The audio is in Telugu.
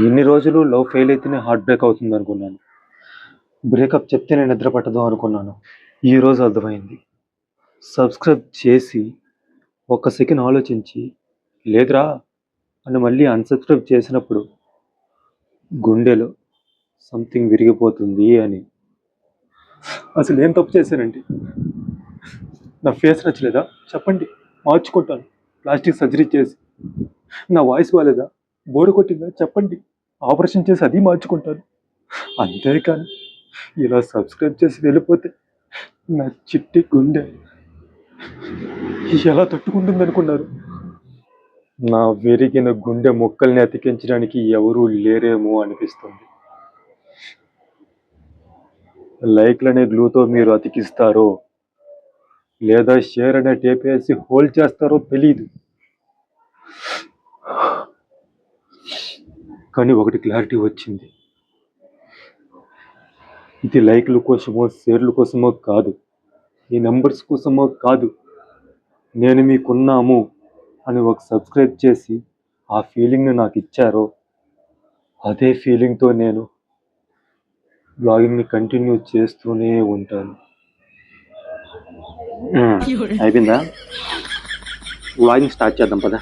ఎన్ని రోజులు లవ్ ఫెయిల్ అయితేనే హార్ట్ బ్రేక్ అవుతుంది అనుకున్నాను. బ్రేకప్ చెప్తేనే నిద్ర పట్టదు అనుకున్నాను. ఈరోజు అర్థమైంది. సబ్స్క్రైబ్ చేసి ఒక్క సెకండ్ ఆలోచించి లేదురా అని మళ్ళీ అన్సబ్స్క్రైబ్ చేసినప్పుడు గుండెలో సంథింగ్ విరిగిపోతుంది అని. అసలు ఏం తప్పు చేశానండి? నా ఫేస్ నచ్చలేదా? చెప్పండి, మార్చుకుంటాను. ప్లాస్టిక్ సర్జరీ చేసి. నా వాయిస్ బాగాలేదా? బోరు కొట్టిందా? చెప్పండి, ఆపరేషన్ చేసి అది మార్చుకుంటాను. అంతేకాని ఇలా సబ్స్క్రైబ్ చేసి వెళ్ళిపోతే నా చిట్టి గుండె ఎలా తట్టుకుంటుంది అనుకున్నారు? నా విరిగిన గుండె ముక్కల్ని అతికించడానికి ఎవరూ లేరేమో అనిపిస్తుంది. లైక్లనే గ్లూతో మీరు అతికిస్తారో లేదా షేర్ అనే టేప్ వేసి హోల్డ్ చేస్తారో తెలీదు. కానీ ఒకటి క్లారిటీ వచ్చింది. ఇది లైక్ల కోసమో షేర్ల కోసమో కాదు, ఈ నెంబర్స్ కోసమో కాదు. నేను మీకున్నాము అని ఒక సబ్స్క్రైబ్ చేసి ఆ ఫీలింగ్ని నాకు ఇచ్చారో అదే ఫీలింగ్తో నేను బ్లాగింగ్ని కంటిన్యూ చేస్తూనే ఉంటాను. అయిపోయిందా? బ్లాగింగ్ స్టార్ట్ చేద్దాం పదా.